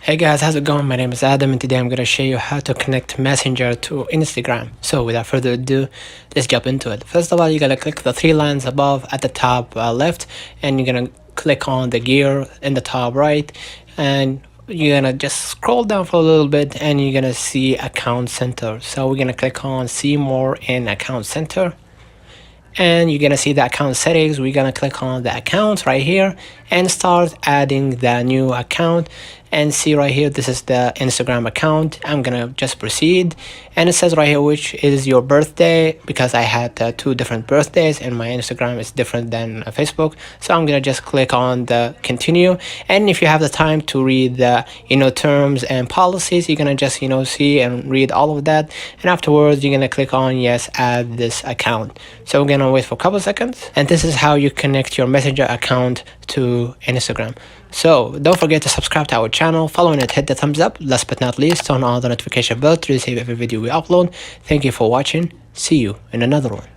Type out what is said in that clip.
Hey guys, how's it going? My name is Adam and today I'm going to show you how to connect Messenger to Instagram. So without further ado, let's jump into it. First of all, you're going to click the three lines above at the top left, and you're going to click on the gear in the top right, and you're going to just scroll down for a little bit and you're going to see Account Center. So we're going to click on see more in Account Center. And you're gonna see the account settings. We're gonna click on the account right here and start adding the new account, and see right here, this is the Instagram account. I'm gonna just proceed, and it says right here which is your birthday, because I had two different birthdays and my Instagram is different than Facebook. So I'm gonna just click on the continue, and if you have the time to read the terms and policies, you're gonna just see and read all of that, and afterwards you're gonna click on yes, add this account. So we're gonna wait for a couple seconds, and this is how you connect your Messenger account to Instagram. So don't forget to subscribe to our channel, follow and hit the thumbs up. Last but not least, turn on the notification bell to receive every video we upload. Thank you for watching. See you in another one.